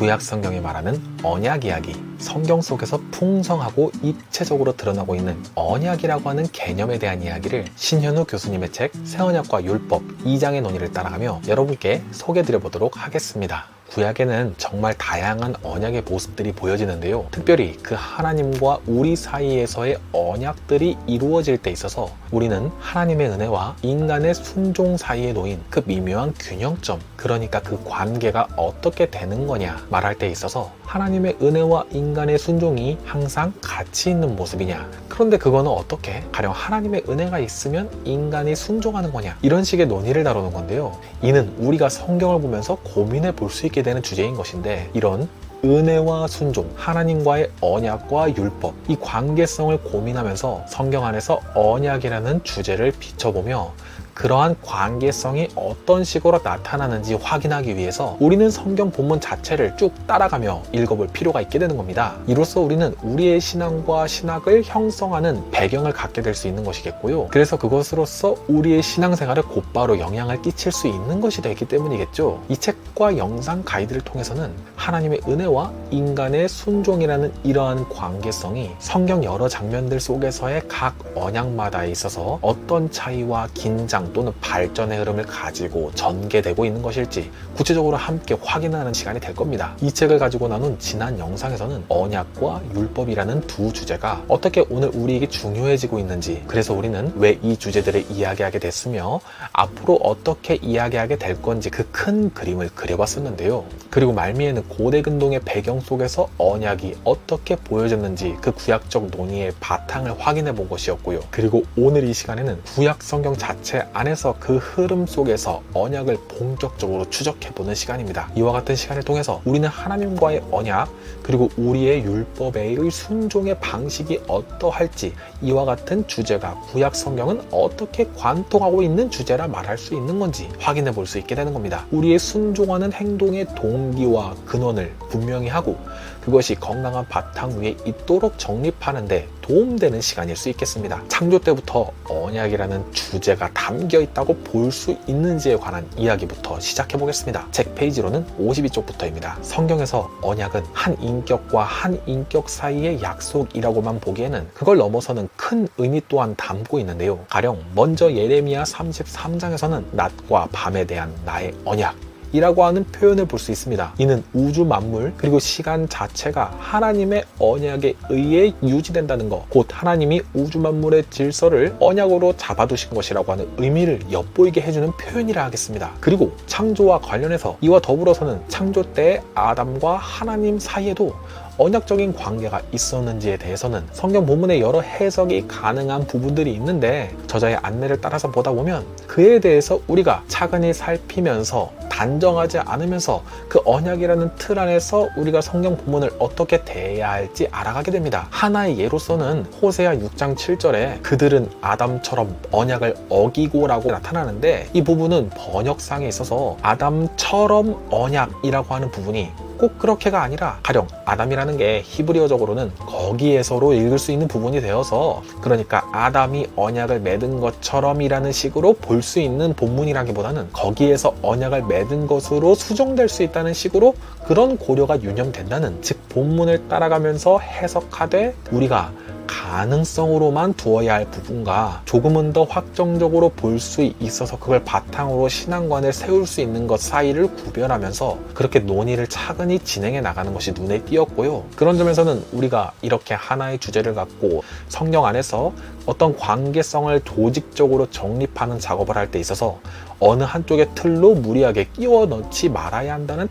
구약 성경이 말하는 언약 이야기, 성경 속에서 풍성하고 입체적으로 드러나고 있는 언약이라고 하는 개념에 대한 이야기를 신현우 교수님의 책 새언약과 율법 2장의 논의를 따라가며 여러분께 소개해드려 보도록 하겠습니다. 구약에는 정말 다양한 언약의 모습들이 보여지는데요. 특별히 그 하나님과 우리 사이에서의 언약들이 이루어질 때 있어서 우리는 하나님의 은혜와 인간의 순종 사이에 놓인 그 미묘한 균형점, 그러니까 그 관계가 어떻게 되는 거냐 말할 때 있어서 하나님의 은혜와 인간의 순종이 항상 같이 있는 모습이냐, 그런데 그거는 어떻게 가령 하나님의 은혜가 있으면 인간이 순종하는 거냐, 이런 식의 논의를 다루는 건데요. 이는 우리가 성경을 보면서 고민해 볼 수 있게 되는 주제인 것인데, 이런 은혜와 순종, 하나님과의 언약과 율법, 이 관계성을 고민하면서 성경 안에서 언약이라는 주제를 비춰보며 그러한 관계성이 어떤 식으로 나타나는지 확인하기 위해서 우리는 성경 본문 자체를 쭉 따라가며 읽어볼 필요가 있게 되는 겁니다. 이로써 우리는 우리의 신앙과 신학을 형성하는 배경을 갖게 될 수 있는 것이겠고요. 그래서 그것으로서 우리의 신앙생활에 곧바로 영향을 끼칠 수 있는 것이 되기 때문이겠죠. 이 책과 영상 가이드를 통해서는 하나님의 은혜와 인간의 순종이라는 이러한 관계성이 성경 여러 장면들 속에서의 각 언약마다 있어서 어떤 차이와 긴장 또는 발전의 흐름을 가지고 전개되고 있는 것일지 구체적으로 함께 확인하는 시간이 될 겁니다. 이 책을 가지고 나눈 지난 영상에서는 언약과 율법이라는 두 주제가 어떻게 오늘 우리에게 중요해지고 있는지, 그래서 우리는 왜 이 주제들을 이야기하게 됐으며 앞으로 어떻게 이야기하게 될 건지 그 큰 그림을 그려봤었는데요. 그리고 말미에는 고대 근동의 배경 속에서 언약이 어떻게 보여졌는지 그 구약적 논의의 바탕을 확인해 본 것이었고요. 그리고 오늘 이 시간에는 구약 성경 자체 안에서 그 흐름 속에서 언약을 본격적으로 추적해보는 시간입니다. 이와 같은 시간을 통해서 우리는 하나님과의 언약, 그리고 우리의 율법의 순종의 방식이 어떠할지, 이와 같은 주제가 구약 성경은 어떻게 관통하고 있는 주제라 말할 수 있는 건지 확인해 볼 수 있게 되는 겁니다. 우리의 순종하는 행동의 동기와 근원을 분명히 하고 그것이 건강한 바탕 위에 있도록 정립하는데 도움되는 시간일 수 있겠습니다. 창조 때부터 언약이라는 주제가 담겨 있다고 볼 수 있는지에 관한 이야기부터 시작해 보겠습니다. 책 페이지로는 52쪽부터입니다. 성경에서 언약은 한 인격과 한 인격 사이의 약속이라고만 보기에는 그걸 넘어서는 큰 의미 또한 담고 있는데요. 가령 먼저 예레미야 33장에서는 낮과 밤에 대한 나의 언약 이라고 하는 표현을 볼 수 있습니다. 이는 우주 만물 그리고 시간 자체가 하나님의 언약에 의해 유지된다는 것, 곧 하나님이 우주 만물의 질서를 언약으로 잡아두신 것이라고 하는 의미를 엿보이게 해주는 표현이라 하겠습니다. 그리고 창조와 관련해서 이와 더불어서는 창조 때 아담과 하나님 사이에도 언약적인 관계가 있었는지에 대해서는 성경 본문에 여러 해석이 가능한 부분들이 있는데 저자의 안내를 따라서 보다 보면 그에 대해서 우리가 차근히 살피면서 단정하지 않으면서 그 언약이라는 틀 안에서 우리가 성경 본문을 어떻게 대해야 할지 알아가게 됩니다. 하나의 예로서는 호세아 6장 7절에 그들은 아담처럼 언약을 어기고라고 나타나는데, 이 부분은 번역상에 있어서 아담처럼 언약이라고 하는 부분이 꼭 그렇게가 아니라 가령 아담이라는 게 히브리어적으로는 거기에서로 읽을 수 있는 부분이 되어서, 그러니까 아담이 언약을 맺은 것처럼이라는 식으로 볼 수 있는 본문이라기보다는 거기에서 언약을 맺은 것으로 수정될 수 있다는 식으로 그런 고려가 유념된다는, 즉 본문을 따라가면서 해석하되 우리가 가능성으로만 두어야 할 부분과 조금은 더 확정적으로 볼 수 있어서 그걸 바탕으로 신앙관을 세울 수 있는 것 사이를 구별하면서 그렇게 논의를 차근히 진행해 나가는 것이 눈에 띄었고요. 그런 점에서는 우리가 이렇게 하나의 주제를 갖고 성경 안에서 어떤 관계성을 조직적으로 정립하는 작업을 할 때 있어서 어느 한쪽의 틀로 무리하게 끼워 넣지 말아야 한다는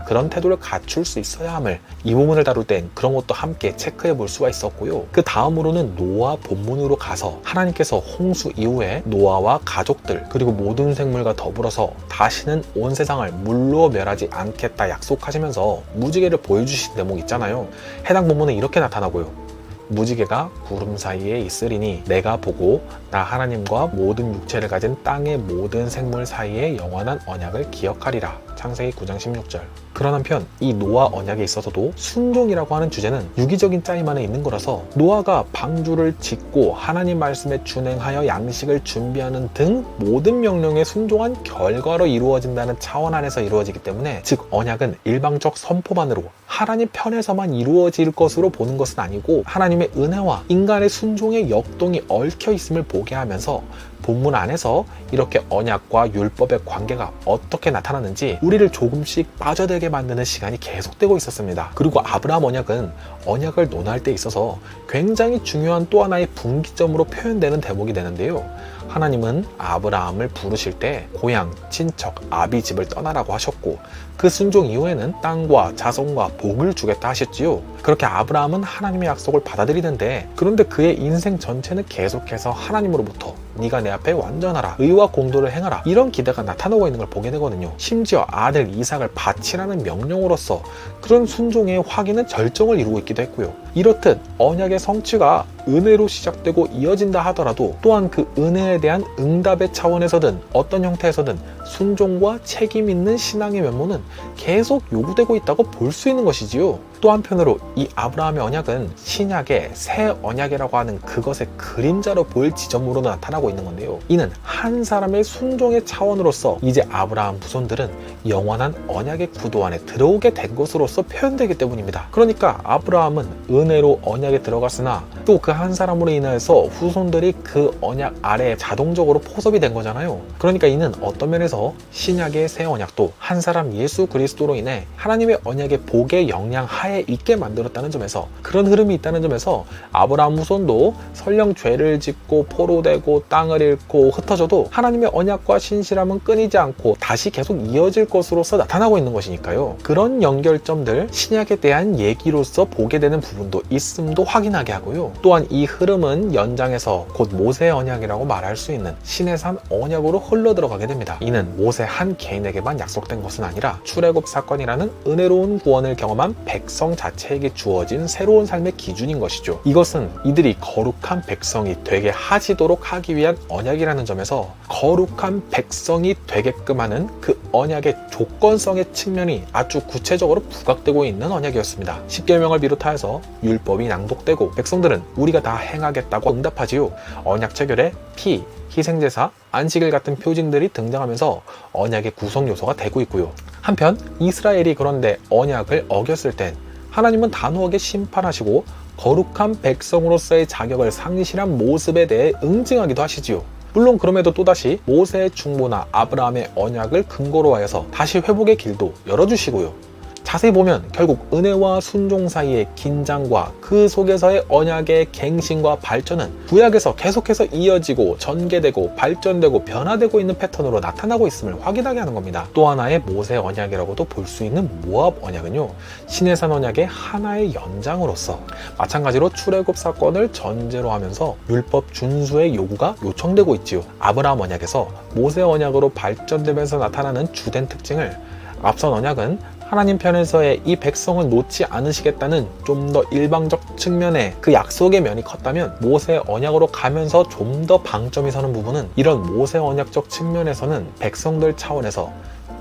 그런 태도를 갖출 수 있어야 함을 이 부분을 다룰 땐 그런 것도 함께 체크해 볼 수가 있었고요. 그 다음으로는 노아 본문으로 가서 하나님께서 홍수 이후에 노아와 가족들 그리고 모든 생물과 더불어서 다시는 온 세상을 물로 멸하지 않겠다 약속하시면서 무지개를 보여주신 대목 있잖아요. 해당 본문은 이렇게 나타나고요. 무지개가 구름 사이에 있으리니 내가 보고 나 하나님과 모든 육체를 가진 땅의 모든 생물 사이에 영원한 언약을 기억하리라. 창세기 9장 16절. 그런 한편 이 노아 언약에 있어서도 순종이라고 하는 주제는 유기적인 짜임 안에 있는 거라서 노아가 방주를 짓고 하나님 말씀에 준행하여 양식을 준비하는 등 모든 명령에 순종한 결과로 이루어진다는 차원 안에서 이루어지기 때문에, 즉 언약은 일방적 선포만으로 하나님 편에서만 이루어질 것으로 보는 것은 아니고 하나님의 은혜와 인간의 순종의 역동이 얽혀 있음을 보게 하면서 본문 안에서 이렇게 언약과 율법의 관계가 어떻게 나타나는지 우리를 조금씩 빠져들게 만드는 시간이 계속되고 있었습니다. 그리고 아브라함 언약은 언약을 논할 때 있어서 굉장히 중요한 또 하나의 분기점으로 표현되는 대목이 되는데요. 하나님은 아브라함을 부르실 때 고향, 친척, 아비 집을 떠나라고 하셨고, 그 순종 이후에는 땅과 자손과 복을 주겠다 하셨지요. 그렇게 아브라함은 하나님의 약속을 받아들이는데, 그런데 그의 인생 전체는 계속해서 하나님으로부터 네가 내 앞에 완전하라, 의와 공도를 행하라, 이런 기대가 나타나고 있는 걸 보게 되거든요. 심지어 아들 이삭을 바치라는 명령으로서 그런 순종의 확인은 절정을 이루고 있기도 했고요. 이렇듯 언약의 성취가 은혜로 시작되고 이어진다 하더라도 또한 그 은혜에 대한 응답의 차원에서든 어떤 형태에서든 순종과 책임 있는 신앙의 면모는 계속 요구되고 있다고 볼 수 있는 것이지요. 또 한편으로 이 아브라함의 언약은 신약의 새 언약이라고 하는 그것의 그림자로 보일 지점으로 나타나고 있는 건데요. 이는 한 사람의 순종의 차원으로서 이제 아브라함 후손들은 영원한 언약의 구도 안에 들어오게 된 것으로서 표현되기 때문입니다. 그러니까 아브라함은 은혜로 언약에 들어갔으나 또 그 한 사람으로 인해서 후손들이 그 언약 아래에 자동적으로 포섭이 된 거잖아요. 그러니까 이는 어떤 면에서 신약의 새 언약도 한 사람 예수 그리스도로 인해 하나님의 언약의 복의 영향 하에 있게 만들었다는 점에서, 그런 흐름이 있다는 점에서 아브라함 후손도 설령 죄를 짓고 포로되고 땅을 잃고 흩어져도 하나님의 언약과 신실함은 끊이지 않고 다시 계속 이어질 것으로서 나타나고 있는 것이니까요. 그런 연결점들, 신약에 대한 얘기로서 보게 되는 부분도 있음도 확인하게 하고요. 또한 이 흐름은 연장해서 곧 모세의 언약이라고 말할 수 있는 시내산 언약으로 흘러들어가게 됩니다. 이는 모세 한 개인에게만 약속된 것은 아니라 출애굽 사건이라는 은혜로운 구원을 경험한 백성 자체에게 주어진 새로운 삶의 기준인 것이죠. 이것은 이들이 거룩한 백성이 되게 하시도록 하기 위한 언약이라는 점에서 거룩한 백성이 되게끔 하는 그 언약의 조건성의 측면이 아주 구체적으로 부각되고 있는 언약이었습니다. 십계명을 비롯하여서 율법이 낭독되고 백성들은 우리가 다 행하겠다고 응답하지요. 언약 체결에 피, 희생제사, 안식일 같은 표징들이 등장하면서 언약의 구성 요소가 되고 있고요. 한편 이스라엘이 그런데 언약을 어겼을 땐 하나님은 단호하게 심판하시고 거룩한 백성으로서의 자격을 상실한 모습에 대해 응징하기도 하시지요. 물론 그럼에도 또다시 모세의 충고나 아브라함의 언약을 근거로 하여서 다시 회복의 길도 열어주시고요. 자세히 보면 결국 은혜와 순종 사이의 긴장과 그 속에서의 언약의 갱신과 발전은 구약에서 계속해서 이어지고 전개되고 발전되고 변화되고 있는 패턴으로 나타나고 있음을 확인하게 하는 겁니다. 또 하나의 모세 언약이라고도 볼 수 있는 모압 언약은요, 시내산 언약의 하나의 연장으로서 마찬가지로 출애굽 사건을 전제로 하면서 율법 준수의 요구가 요청되고 있지요. 아브라함 언약에서 모세 언약으로 발전되면서 나타나는 주된 특징을 앞선 언약은 하나님 편에서의 이 백성을 놓지 않으시겠다는 좀 더 일방적 측면의 그 약속의 면이 컸다면, 모세 언약으로 가면서 좀 더 방점이 서는 부분은 이런 모세 언약적 측면에서는 백성들 차원에서,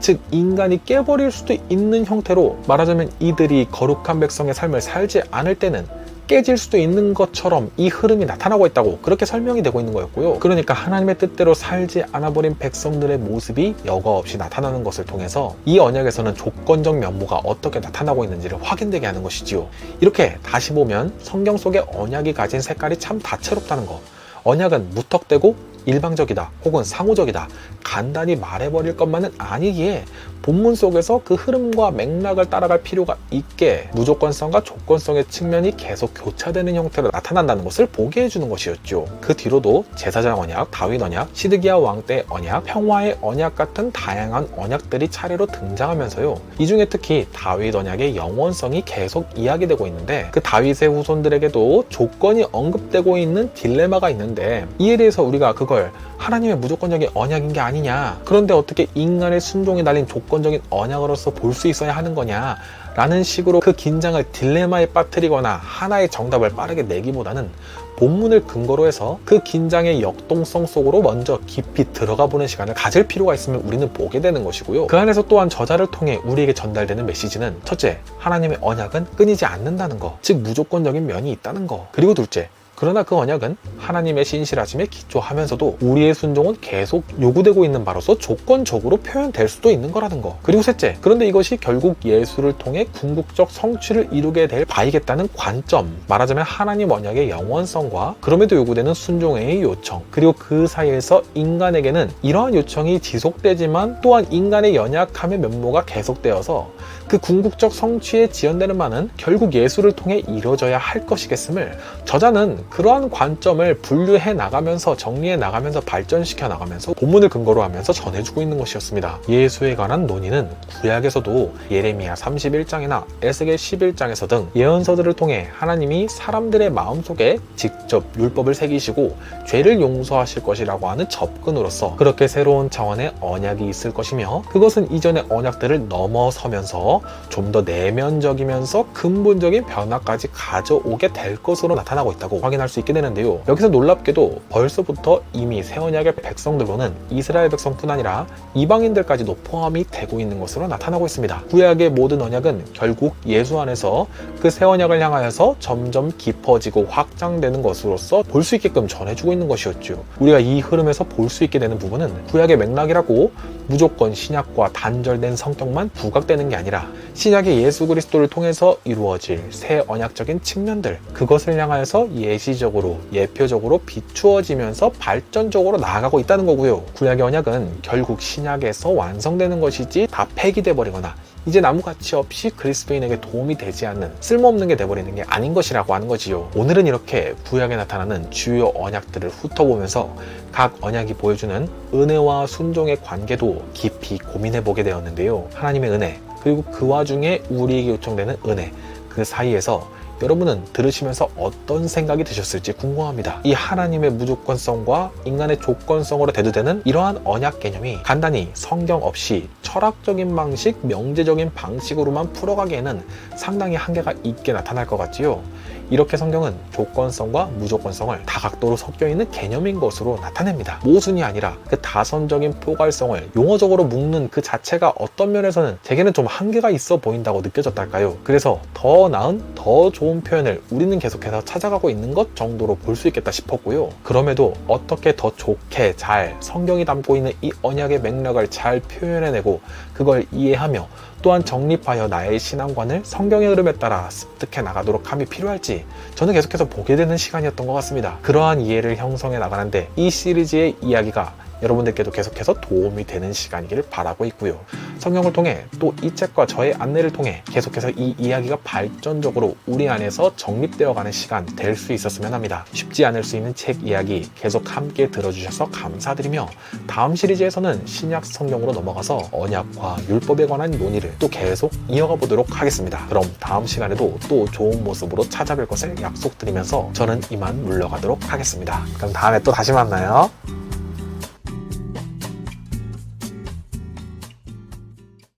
즉 인간이 깨버릴 수도 있는 형태로 말하자면 이들이 거룩한 백성의 삶을 살지 않을 때는 깨질 수도 있는 것처럼 이 흐름이 나타나고 있다고 그렇게 설명이 되고 있는 거였고요. 그러니까 하나님의 뜻대로 살지 않아버린 백성들의 모습이 여과 없이 나타나는 것을 통해서 이 언약에서는 조건적 면모가 어떻게 나타나고 있는지를 확인되게 하는 것이지요. 이렇게 다시 보면 성경 속의 언약이 가진 색깔이 참 다채롭다는 것. 언약은 무턱대고 일방적이다 혹은 상호적이다 간단히 말해버릴 것만은 아니기에 본문 속에서 그 흐름과 맥락을 따라갈 필요가 있게 무조건성과 조건성의 측면이 계속 교차되는 형태로 나타난다는 것을 보게 해주는 것이었죠. 그 뒤로도 제사장 언약, 다윗 언약, 시드기야 왕 때 언약, 평화의 언약 같은 다양한 언약들이 차례로 등장하면서요, 이 중에 특히 다윗 언약의 영원성이 계속 이야기되고 있는데, 그 다윗의 후손들에게도 조건이 언급되고 있는 딜레마가 있는데, 이에 대해서 우리가 그걸 하나님의 무조건적인 언약인 게 아니냐, 그런데 어떻게 인간의 순종에 달린 조건적인 언약으로서 볼 수 있어야 하는 거냐 라는 식으로 그 긴장을 딜레마에 빠뜨리거나 하나의 정답을 빠르게 내기보다는 본문을 근거로 해서 그 긴장의 역동성 속으로 먼저 깊이 들어가 보는 시간을 가질 필요가 있으면 우리는 보게 되는 것이고요. 그 안에서 또한 저자를 통해 우리에게 전달되는 메시지는 첫째, 하나님의 언약은 끊이지 않는다는 거, 즉 무조건적인 면이 있다는 거. 그리고 둘째, 그러나 그 언약은 하나님의 신실하심에 기초하면서도 우리의 순종은 계속 요구되고 있는 바로서 조건적으로 표현될 수도 있는 거라는 거. 그리고 셋째, 그런데 이것이 결국 예수를 통해 궁극적 성취를 이루게 될 바이겠다는 관점, 말하자면 하나님 언약의 영원성과 그럼에도 요구되는 순종의 요청, 그리고 그 사이에서 인간에게는 이러한 요청이 지속되지만 또한 인간의 연약함의 면모가 계속되어서 그 궁극적 성취에 지연되는 바는 결국 예수를 통해 이루어져야 할 것이겠음을 저자는 그러한 관점을 분류해 나가면서 정리해 나가면서 발전시켜 나가면서 본문을 근거로 하면서 전해주고 있는 것이었습니다. 예수에 관한 논의는 구약에서도 예레미야 31장이나 에스겔 11장에서 등 예언서들을 통해 하나님이 사람들의 마음속에 직접 율법을 새기시고 죄를 용서하실 것이라고 하는 접근으로서 그렇게 새로운 차원의 언약이 있을 것이며 그것은 이전의 언약들을 넘어서면서 좀 더 내면적이면서 근본적인 변화까지 가져오게 될 것으로 나타나고 있다고 확인할 수 있게 되는데요. 여기서 놀랍게도 벌써부터 이미 새 언약의 백성들로는 이스라엘 백성뿐 아니라 이방인들까지도 포함이 되고 있는 것으로 나타나고 있습니다. 구약의 모든 언약은 결국 예수 안에서 그 새 언약을 향하여서 점점 깊어지고 확장되는 것으로서 볼 수 있게끔 전해주고 있는 것이었죠. 우리가 이 흐름에서 볼 수 있게 되는 부분은 구약의 맥락이라고 무조건 신약과 단절된 성격만 부각되는 게 아니라 신약의 예수 그리스도를 통해서 이루어질 새 언약적인 측면들, 그것을 향하여서 예시적으로 예표적으로 비추어지면서 발전적으로 나아가고 있다는 거고요. 구약의 언약은 결국 신약에서 완성되는 것이지 다 폐기돼 버리거나 이제 아무 가치 없이 그리스도인에게 도움이 되지 않는 쓸모없는 게 돼버리는 게 아닌 것이라고 하는 거지요. 오늘은 이렇게 구약에 나타나는 주요 언약들을 훑어보면서 각 언약이 보여주는 은혜와 순종의 관계도 깊이 고민해보게 되었는데요. 하나님의 은혜, 그리고 그 와중에 우리에게 요청되는 은혜, 그 사이에서 여러분은 들으시면서 어떤 생각이 드셨을지 궁금합니다. 이 하나님의 무조건성과 인간의 조건성으로 대두되는 이러한 언약 개념이 간단히 성경 없이 철학적인 방식, 명제적인 방식으로만 풀어가기에는 상당히 한계가 있게 나타날 것 같지요. 이렇게 성경은 조건성과 무조건성을 다각도로 섞여있는 개념인 것으로 나타냅니다. 모순이 아니라 그 다선적인 포괄성을 용어적으로 묶는 그 자체가 어떤 면에서는 제게는 좀 한계가 있어 보인다고 느껴졌달까요? 그래서 더 나은, 더 좋은 표현을 우리는 계속해서 찾아가고 있는 것 정도로 볼 수 있겠다 싶었고요. 그럼에도 어떻게 더 좋게 잘 성경이 담고 있는 이 언약의 맥락을 잘 표현해내고 그걸 이해하며 또한 정립하여 나의 신앙관을 성경의 흐름에 따라 습득해 나가도록 함이 필요할지 저는 계속해서 보게 되는 시간이었던 것 같습니다. 그러한 이해를 형성해 나가는데 이 시리즈의 이야기가 여러분들께도 계속해서 도움이 되는 시간이기를 바라고 있고요. 성경을 통해 또 이 책과 저의 안내를 통해 계속해서 이 이야기가 발전적으로 우리 안에서 정립되어가는 시간 될 수 있었으면 합니다. 쉽지 않을 수 있는 책 이야기 계속 함께 들어주셔서 감사드리며 다음 시리즈에서는 신약 성경으로 넘어가서 언약과 율법에 관한 논의를 또 계속 이어가 보도록 하겠습니다. 그럼 다음 시간에도 또 좋은 모습으로 찾아뵐 것을 약속드리면서 저는 이만 물러가도록 하겠습니다. 그럼 다음에 또 다시 만나요.